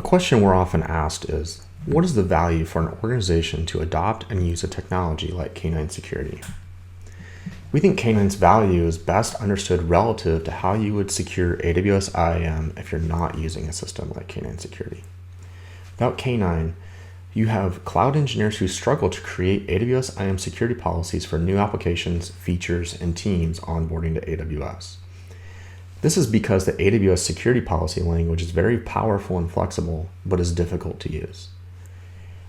question we're often asked is, what is the value for an organization to adopt and use a technology like K9 Security? We think K9's value is best understood relative to how you would secure AWS IAM if you're not using a system like K9 Security. Without K9, you have cloud engineers who struggle to create AWS IAM security policies for new applications, features, and teams onboarding to AWS. This is because the AWS security policy language is very powerful and flexible, but is difficult to use.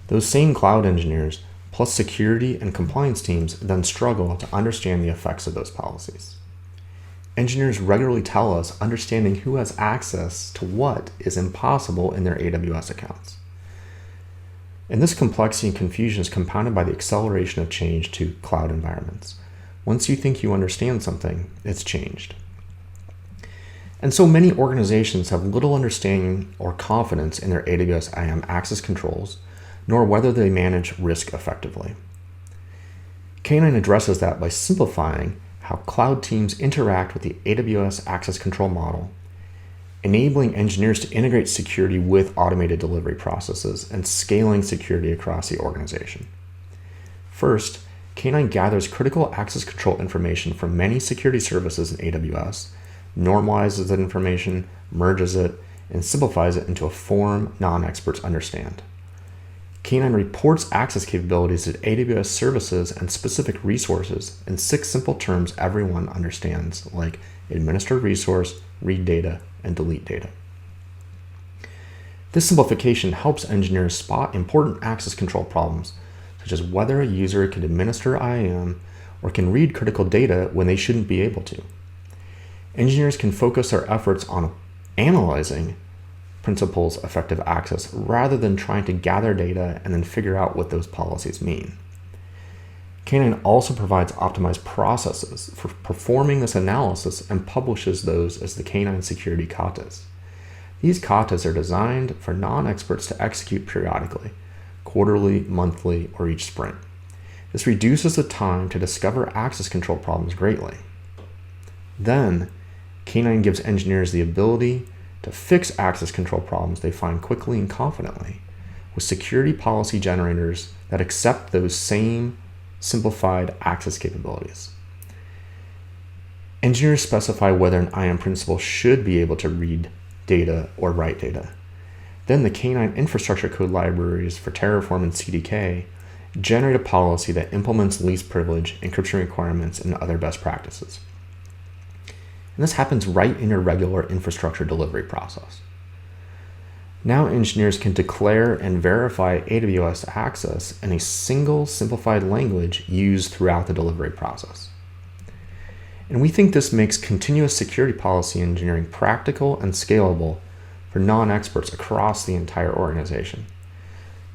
Those same cloud engineers, plus security and compliance teams, then struggle to understand the effects of those policies. Engineers regularly tell us understanding who has access to what is impossible in their AWS accounts. And this complexity and confusion is compounded by the acceleration of change to cloud environments. Once you think you understand something, it's changed. And so many organizations have little understanding or confidence in their AWS IAM access controls, nor whether they manage risk effectively. K9 addresses that by simplifying how cloud teams interact with the AWS access control model, enabling engineers to integrate security with automated delivery processes, and scaling security across the organization. First, K9 gathers critical access control information from many security services in AWS, normalizes that information, merges it, and simplifies it into a form non-experts understand. K9 reports access capabilities to AWS services and specific resources in 6 simple terms everyone understands, like administer resource, read data, and delete data. This simplification helps engineers spot important access control problems, such as whether a user can administer IAM or can read critical data when they shouldn't be able to. Engineers can focus their efforts on analyzing principles of effective access rather than trying to gather data and then figure out what those policies mean. K9 also provides optimized processes for performing this analysis and publishes those as the K9 Security Katas. These katas are designed for non-experts to execute periodically, quarterly, monthly, or each sprint. This reduces the time to discover access control problems greatly. Then, K9 gives engineers the ability to fix access control problems they find quickly and confidently with security policy generators that accept those same simplified access capabilities. Engineers specify whether an IAM principal should be able to read data or write data. Then the K9 infrastructure code libraries for Terraform and CDK generate a policy that implements least privilege, encryption requirements, and other best practices. And this happens right in your regular infrastructure delivery process. Now engineers can declare and verify AWS access in a single simplified language used throughout the delivery process. And we think this makes continuous security policy engineering practical and scalable for non-experts across the entire organization.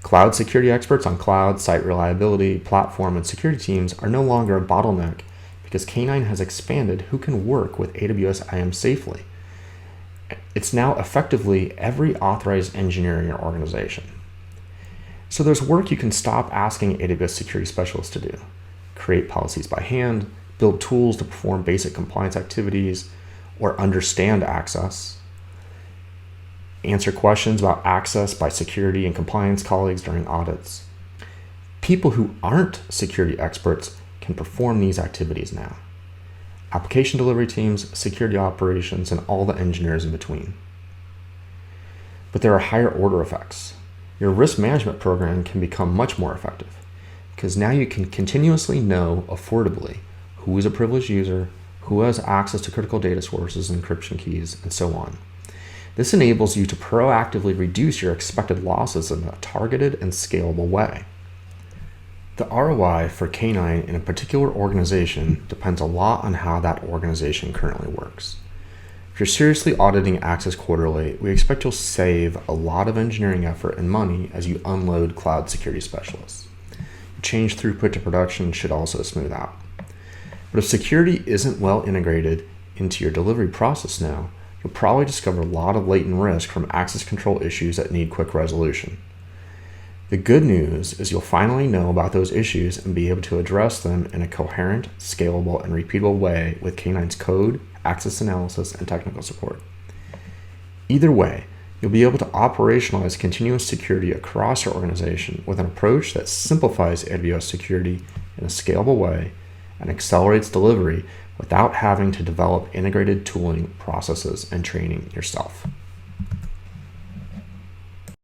Cloud security experts on cloud, site reliability, platform, and security teams are no longer a bottleneck because K9 has expanded who can work with AWS IAM safely. It's now effectively every authorized engineer in your organization. So there's work you can stop asking AWS security specialists to do. Create policies by hand, build tools to perform basic compliance activities or understand access, answer questions about access by security and compliance colleagues during audits. People who aren't security experts can perform these activities now. Application delivery teams, security operations, and all the engineers in between. But there are higher order effects. Your risk management program can become much more effective because now you can continuously know affordably who is a privileged user, who has access to critical data sources and encryption keys, and so on. This enables you to proactively reduce your expected losses in a targeted and scalable way. The ROI for K9 in a particular organization depends a lot on how that organization currently works. If you're seriously auditing access quarterly, we expect you'll save a lot of engineering effort and money as you unload cloud security specialists. Change throughput to production should also smooth out. But if security isn't well integrated into your delivery process now, you'll probably discover a lot of latent risk from access control issues that need quick resolution. The good news is you'll finally know about those issues and be able to address them in a coherent, scalable, and repeatable way with K9's code, access analysis, and technical support. Either way, You'll be able to operationalize continuous security across your organization with an approach that simplifies AWS security in a scalable way and accelerates delivery without having to develop integrated tooling, processes, and training yourself.